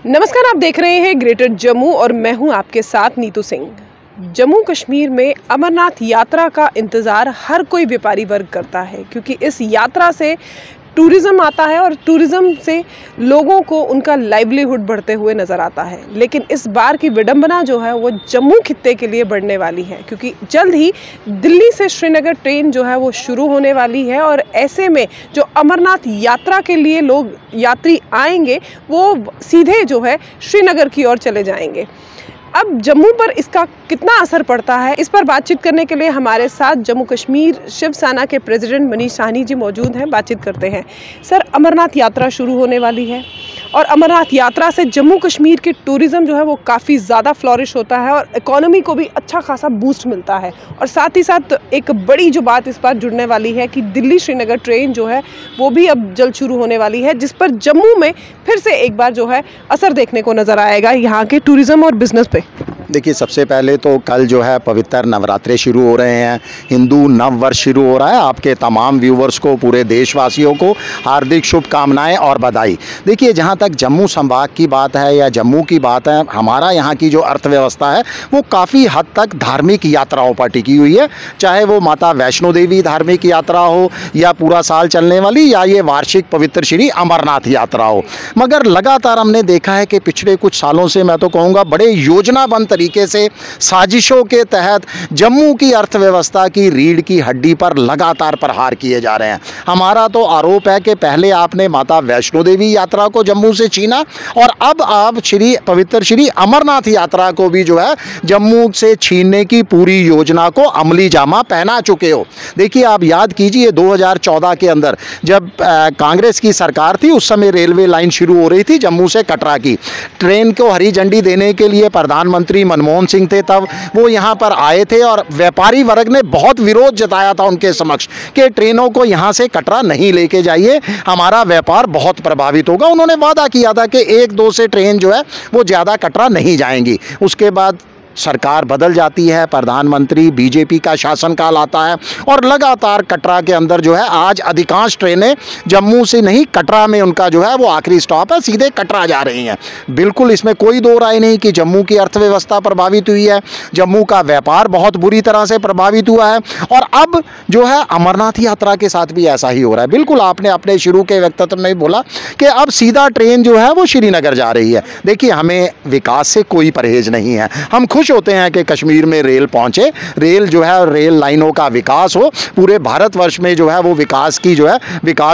नमस्कार, आप देख रहे हैं ग्रेटर जम्मू और मैं हूं आपके साथ नीतू सिंह। जम्मू कश्मीर में अमरनाथ यात्रा का इंतज़ार हर कोई व्यापारी वर्ग करता है क्योंकि इस यात्रा से टूरिज़्म आता है और टूरिज़्म से लोगों को उनका लाइवलीहुड बढ़ते हुए नज़र आता है। लेकिन इस बार की विडंबना जो है वो जम्मू खित्ते के लिए बढ़ने वाली है क्योंकि जल्द ही दिल्ली से श्रीनगर ट्रेन जो है वो शुरू होने वाली है और ऐसे में जो अमरनाथ यात्रा के लिए लोग यात्री आएंगे वो सीधे जो है श्रीनगर की ओर चले जाएंगे। अब जम्मू पर इसका कितना असर पड़ता है, इस पर बातचीत करने के लिए हमारे साथ जम्मू कश्मीर शिवसेना के प्रेसिडेंट मनीष साहनी जी मौजूद हैं। बातचीत करते हैं। सर, अमरनाथ यात्रा शुरू होने वाली है और अमरनाथ यात्रा से जम्मू कश्मीर की टूरिज़्म जो है वो काफ़ी ज़्यादा फ्लॉरिश होता है और इकोनॉमी को भी अच्छा खासा बूस्ट मिलता है। और साथ ही साथ एक बड़ी जो बात इस बार जुड़ने वाली है कि दिल्ली श्रीनगर ट्रेन जो है वो भी अब जल्द शुरू होने वाली है, जिस पर जम्मू में फिर से एक बार जो है असर देखने को नज़र आएगा यहाँ के टूरिज़्म और बिजनेस पे। देखिए, सबसे पहले तो कल जो है पवित्र नवरात्रे शुरू हो रहे हैं, हिंदू नव वर्ष शुरू हो रहा है। आपके तमाम व्यूवर्स को, पूरे देशवासियों को हार्दिक शुभकामनाएं और बधाई। देखिए, जहां तक जम्मू संभाग की बात है या जम्मू की बात है, हमारा यहाँ की जो अर्थव्यवस्था है वो काफ़ी हद तक धार्मिक यात्राओं पर टिकी हुई है। चाहे वो माता वैष्णो देवी धार्मिक यात्रा हो या पूरा साल चलने वाली या ये वार्षिक पवित्र श्री अमरनाथ यात्रा हो। मगर लगातार हमने देखा है कि पिछले कुछ सालों से, मैं तो कहूँगा बड़े योजनाबद्ध तरीके से, साजिशों के तहत जम्मू की अर्थव्यवस्था की रीढ़ की हड्डी पर लगातार प्रहार किए जा रहे हैं। हमारा तो आरोप है कि पहले आपने माता वैष्णो देवी यात्रा को जम्मू से छीना और अब आप पवित्र श्री अमरनाथ यात्रा को भी जो है जम्मू से छीनने की पूरी योजना को अमली जामा पहना चुके हो। देखिए, आप याद कीजिए 2014 के अंदर जब कांग्रेस की सरकार थी, उस समय रेलवे लाइन शुरू हो रही थी जम्मू से कटरा की। ट्रेन को हरी झंडी देने के लिए प्रधानमंत्री मनमोहन सिंह थे, तब वो यहाँ पर आए थे और व्यापारी वर्ग ने बहुत विरोध जताया था उनके समक्ष कि ट्रेनों को यहाँ से कटरा नहीं लेके जाइए, हमारा व्यापार बहुत प्रभावित होगा। उन्होंने वादा किया था कि 1-2 से ट्रेन जो है वो ज़्यादा कटरा नहीं जाएंगी। उसके बाद सरकार बदल जाती है, प्रधानमंत्री बीजेपी का शासनकाल आता है और लगातार कटरा के अंदर जो है आज अधिकांश ट्रेनें जम्मू से नहीं, कटरा में उनका जो है वो आखिरी स्टॉप है, सीधे कटरा जा रही हैं। बिल्कुल इसमें कोई दो राय नहीं कि जम्मू की अर्थव्यवस्था प्रभावित हुई है, जम्मू का व्यापार बहुत बुरी तरह से प्रभावित हुआ है और अब जो है अमरनाथ यात्रा के साथ भी ऐसा ही हो रहा है। बिल्कुल आपने अपने शुरू के वक्तव्य में बोला कि अब सीधा ट्रेन जो है वो श्रीनगर जा रही है। देखिए, हमें विकास से कोई परहेज नहीं है। हम खुश होते हैं कि कश्मीर में रेल पहुंचे, रेल जो है, रेल लाइनों का विकास हो, पूरे भारतवर्ष में जो है वो विकास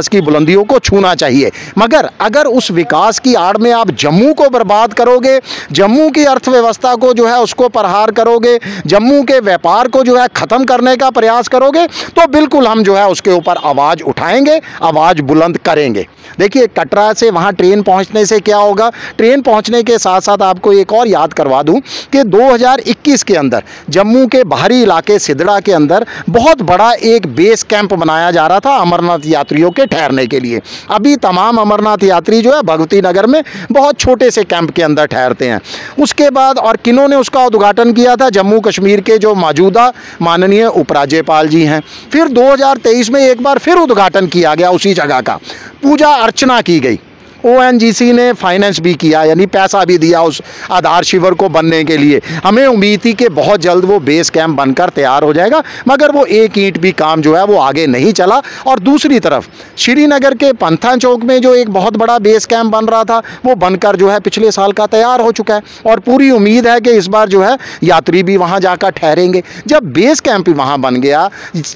की बुलंदियों को छूना चाहिए। मगर अगर उस विकास की आड़ में आप जम्मू को बर्बाद करोगे, जम्मू की अर्थव्यवस्था को जो है उसको प्रहार करोगे, जम्मू के व्यापार को जो है ख़त्म करने का प्रयास करोगे, तो बिल्कुल हम जो है उसके ऊपर आवाज़ उठाएंगे, आवाज़ बुलंद करेंगे। देखिए, कटरा से वहाँ ट्रेन पहुँचने से क्या होगा, ट्रेन पहुँचने के साथ साथ आपको एक और याद करवा दूँ कि 2021 के अंदर जम्मू के बाहरी इलाके सिदड़ा के अंदर बहुत बड़ा एक बेस कैंप बनाया जा रहा था अमरनाथ यात्रियों के ठहरने के लिए। अभी तमाम अमरनाथ यात्री जो है भगवती नगर में बहुत छोटे से कैंप के अंदर ठहरते हैं। उसके बाद और किन्होंने उसका उद्घाटन किया था, जम्मू कश्मीर के जो मौजूदा माननीय उपराज्यपाल जी हैं। फिर 2023 में एक बार फिर उद्घाटन किया गया उसी जगह का, पूजा अर्चना की गई, ONGC ने फाइनेंस भी किया, यानी पैसा भी दिया उस आधार शिविर को बनने के लिए। हमें उम्मीद थी कि बहुत जल्द वो बेस कैंप बनकर तैयार हो जाएगा, मगर वो एक ईंट भी काम जो है वो आगे नहीं चला। और दूसरी तरफ श्रीनगर के पंथा चौक में जो एक बहुत बड़ा बेस कैंप बन रहा था वो बनकर जो है पिछले साल का तैयार हो चुका है और पूरी उम्मीद है कि इस बार जो है यात्री भी वहाँ जाकर ठहरेंगे। जब बेस कैंप वहाँ बन गया,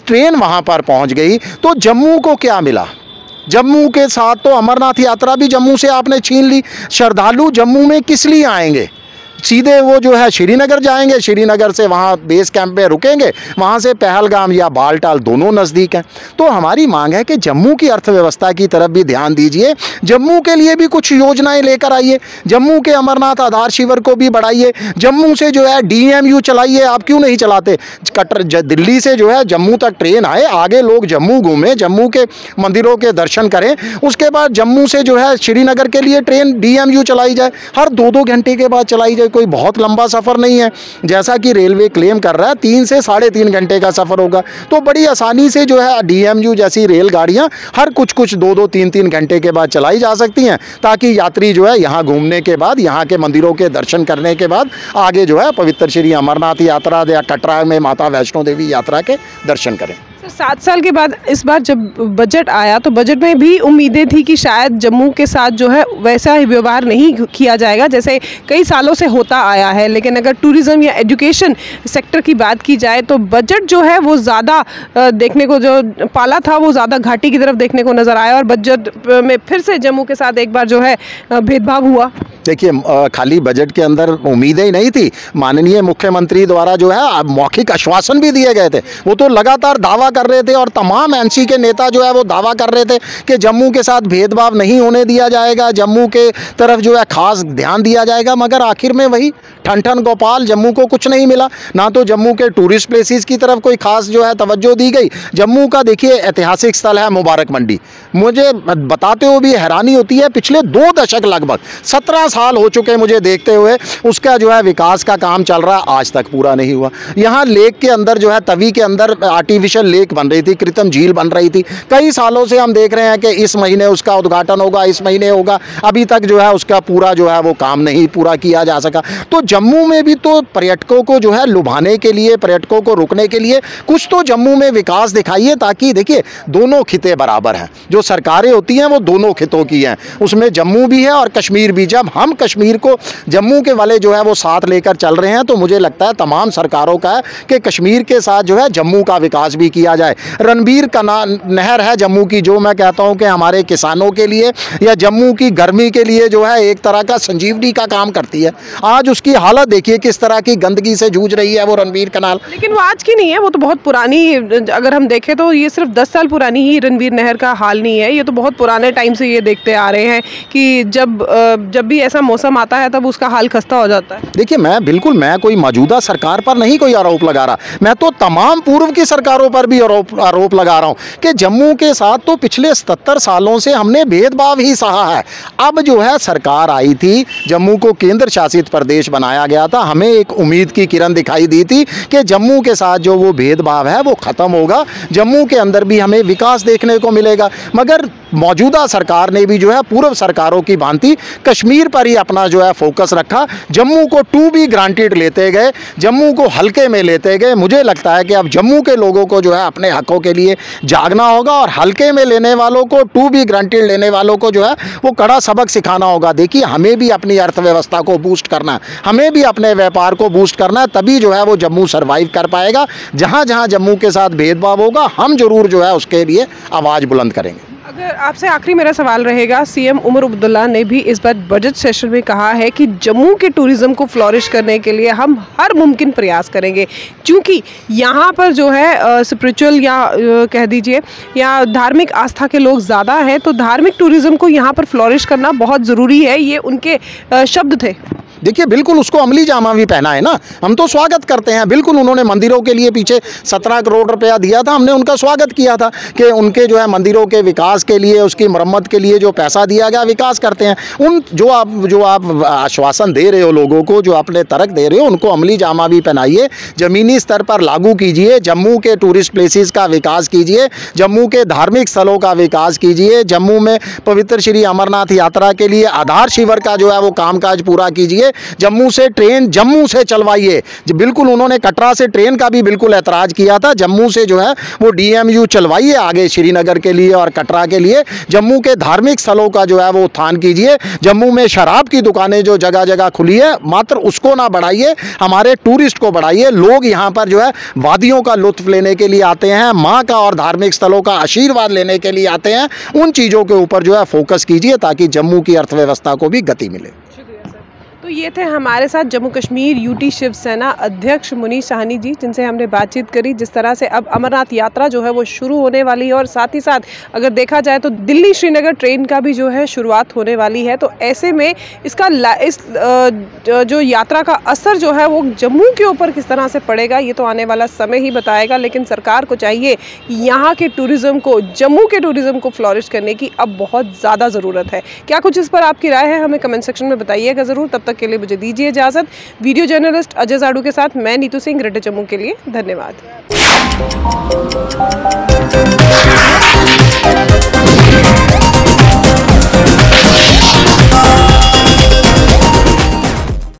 ट्रेन वहाँ पर पहुँच गई, तो जम्मू को क्या मिला? जम्मू के साथ तो अमरनाथ यात्रा भी जम्मू से आपने छीन ली। श्रद्धालु जम्मू में किस लिए आएंगे? सीधे वो जो है श्रीनगर जाएंगे, श्रीनगर से वहाँ बेस कैंप में रुकेंगे, वहाँ से पहलगाम या बालटाल दोनों नज़दीक हैं। तो हमारी मांग है कि जम्मू की अर्थव्यवस्था की तरफ भी ध्यान दीजिए, जम्मू के लिए भी कुछ योजनाएं लेकर आइए, जम्मू के अमरनाथ आधार शिविर को भी बढ़ाइए, जम्मू से जो है DMU चलाइए। आप क्यों नहीं चलाते? दिल्ली से जो है जम्मू तक ट्रेन आए, आगे लोग जम्मू घूमें, जम्मू के मंदिरों के दर्शन करें, उसके बाद जम्मू से जो है श्रीनगर के लिए ट्रेन DMU चलाई जाए, हर 2-2 घंटे के बाद चलाई जाए। कोई बहुत लंबा सफ़र नहीं है, जैसा कि रेलवे क्लेम कर रहा है 3 से 3.5 घंटे का सफ़र होगा। तो बड़ी आसानी से जो है DMU जैसी रेलगाड़ियाँ हर कुछ 2-2, 3-3 घंटे के बाद चलाई जा सकती हैं, ताकि यात्री जो है यहाँ घूमने के बाद, यहाँ के मंदिरों के दर्शन करने के बाद आगे जो है पवित्र श्री अमरनाथ यात्रा या कटरा में माता वैष्णो देवी यात्रा के दर्शन करें। 7 साल के बाद इस बार जब बजट आया तो बजट में भी उम्मीदें थी कि शायद जम्मू के साथ जो है वैसा ही व्यवहार नहीं किया जाएगा जैसे कई सालों से होता आया है, लेकिन अगर टूरिज़्म या एजुकेशन सेक्टर की बात की जाए तो बजट जो है वो ज़्यादा देखने को जो पाला था वो ज़्यादा घाटी की तरफ देखने को नज़र आया और बजट में फिर से जम्मू के साथ एक बार जो है भेदभाव हुआ। देखिए, खाली बजट के अंदर उम्मीदें ही नहीं थी, माननीय मुख्यमंत्री द्वारा जो है मौखिक आश्वासन भी दिए गए थे। वो तो लगातार दावा कर रहे थे और तमाम NC के नेता जो है वो दावा कर रहे थे कि जम्मू के साथ भेदभाव नहीं होने दिया जाएगा, जम्मू के तरफ जो है खास ध्यान दिया जाएगा, मगर आखिर में वही ठन गोपाल, जम्मू को कुछ नहीं मिला। ना तो जम्मू के टूरिस्ट प्लेसेस की तरफ कोई खास जो है तवज्जो दी गई। जम्मू का देखिए ऐतिहासिक स्थल है मुबारक मंडी, मुझे बताते हुए भी हैरानी होती है, पिछले 2 दशक लगभग 17 साल हो चुके मुझे देखते हुए उसका जो है विकास का काम चल रहा है, आज तक पूरा नहीं हुआ। यहाँ लेक के अंदर जो है तवी के अंदर आर्टिफिशियल लेक बन रही थी, कृत्रिम झील बन रही थी, कई सालों से हम देख रहे हैं कि इस महीने उसका उद्घाटन होगा, इस महीने होगा, अभी तक जो है उसका पूरा जो है वो काम नहीं पूरा किया जा सका। तो जम्मू में भी तो पर्यटकों को जो है लुभाने के लिए, पर्यटकों को रुकने के लिए कुछ तो जम्मू में विकास दिखाइए, ताकि देखिए दोनों खिते बराबर हैं, जो सरकारें होती हैं वो दोनों खितों की हैं, उसमें जम्मू भी है और कश्मीर भी। जब हम कश्मीर को जम्मू के वाले जो है वो साथ लेकर चल रहे हैं तो मुझे लगता है तमाम सरकारों का है कि कश्मीर के साथ जो है जम्मू का विकास भी किया जाए। रणबीर का नहर है जम्मू की, जो मैं कहता हूं कि हमारे किसानों के लिए या जम्मू की गर्मी के लिए जो है एक तरह का संजीवनी का काम करती है। आज उसकी हालत देखिए किस तरह की गंदगी से जूझ रही है वो रणबीर कनाल। लेकिन वो आज की नहीं है, वो तो बहुत पुरानी, अगर हम देखें तो ये सिर्फ 10 साल पुरानी ही रणबीर नहर का हाल नहीं है, ये तो बहुत पुराने टाइम से ये देखते आ रहे हैं कि जब भी ऐसा मौसम आता है तब उसका हाल खस्ता हो जाता है। देखिए, मैं कोई मौजूदा सरकार पर नहीं कोई आरोप लगा रहा, मैं तो तमाम पूर्व की सरकारों पर भी आरोप लगा रहा हूं कि जम्मू के साथ तो पिछले 77 सालों से हमने भेदभाव ही सहा है। अब जो है सरकार आई थी, जम्मू को केंद्र शासित प्रदेश बनाया गया था, हमें एक उम्मीद की किरण दिखाई दी थी कि जम्मू के साथ जो वो भेदभाव है वो ख़त्म होगा, जम्मू के अंदर भी हमें विकास देखने को मिलेगा। मगर मौजूदा सरकार ने भी जो है पूर्व सरकारों की भांति कश्मीर पर ही अपना जो है फोकस रखा, जम्मू को टू बी ग्रांटेड लेते गए, जम्मू को हल्के में लेते गए। मुझे लगता है कि अब जम्मू के लोगों को जो है अपने हकों के लिए जागना होगा और हल्के में लेने वालों को, टू बी ग्रांटेड लेने वालों को जो है वो कड़ा सबक सिखाना होगा। देखिए, हमें भी अपनी अर्थव्यवस्था को बूस्ट करना है, हमें भी अपने व्यापार को बूस्ट करना है, तभी जो है वो जम्मू सर्वाइव कर पाएगा। जहाँ जहाँ जम्मू के साथ भेदभाव होगा हम जरूर जो है उसके लिए आवाज़ बुलंद करेंगे। अगर आपसे आखिरी मेरा सवाल रहेगा, CM उमर अब्दुल्ला ने भी इस बार बजट सेशन में कहा है कि जम्मू के टूरिज़्म को फ्लोरिश करने के लिए हम हर मुमकिन प्रयास करेंगे, क्योंकि यहाँ पर जो है स्पिरिचुअल या कह दीजिए या धार्मिक आस्था के लोग ज़्यादा हैं, तो धार्मिक टूरिज़्म को यहाँ पर फ्लोरिश करना बहुत ज़रूरी है, ये उनके शब्द थे। देखिए, बिल्कुल उसको अमली जामा भी पहना है ना, हम तो स्वागत करते हैं। बिल्कुल उन्होंने मंदिरों के लिए पीछे 17 करोड़ रुपया दिया था, हमने उनका स्वागत किया था कि उनके जो है मंदिरों के विकास के लिए, उसकी मरम्मत के लिए जो पैसा दिया गया विकास करते हैं। उन जो आप आश्वासन दे रहे हो लोगों को, जो अपने तर्क दे रहे हो, उनको अमली जामा भी पहनाइए, ज़मीनी स्तर पर लागू कीजिए, जम्मू के टूरिस्ट प्लेसेस का विकास कीजिए, जम्मू के धार्मिक स्थलों का विकास कीजिए, जम्मू में पवित्र श्री अमरनाथ यात्रा के लिए आधार शिविर का जो है वो कामकाज पूरा कीजिए, जम्मू से ट्रेन जम्मू से चलवाइए। बिल्कुल उन्होंने कटरा से ट्रेन का भी बिल्कुल ऐतराज़ किया था, जम्मू से जो है वो DMU चलवाइए आगे श्रीनगर के लिए और कटरा के लिए। जम्मू के धार्मिक स्थलों का जो है वो उत्थान कीजिए। जम्मू में शराब की दुकानें जो जगह जगह खुली है, मात्र उसको ना बढ़ाइए, हमारे टूरिस्ट को बढ़ाइए। लोग यहाँ पर जो है वादियों का लुत्फ लेने के लिए आते हैं, माँ का और धार्मिक स्थलों का आशीर्वाद लेने के लिए आते हैं। उन चीज़ों के ऊपर जो है फोकस कीजिए ताकि जम्मू की अर्थव्यवस्था को भी गति मिले। तो ये थे हमारे साथ जम्मू कश्मीर UT शिवसेना अध्यक्ष मुनीश साहनी जी, जिनसे हमने बातचीत करी। जिस तरह से अब अमरनाथ यात्रा जो है वो शुरू होने वाली है और साथ ही साथ अगर देखा जाए तो दिल्ली श्रीनगर ट्रेन का भी जो है शुरुआत होने वाली है, तो ऐसे में इसका जो यात्रा का असर जो है वो जम्मू के ऊपर किस तरह से पड़ेगा ये तो आने वाला समय ही बताएगा। लेकिन सरकार को चाहिए कि यहाँ के टूरिज़्म को, जम्मू के टूरिज़्म को फ्लोरिश करने की अब बहुत ज़्यादा ज़रूरत है। क्या कुछ इस पर आपकी राय है, हमें कमेंट सेक्शन में बताइएगा ज़रूर। तब तक के लिए मुझे दीजिए इजाज़त। वीडियो जर्नलिस्ट अजय जाड़ू के साथ मैं नीतू सिंह, ग्रेटर जम्मू के लिए। धन्यवाद।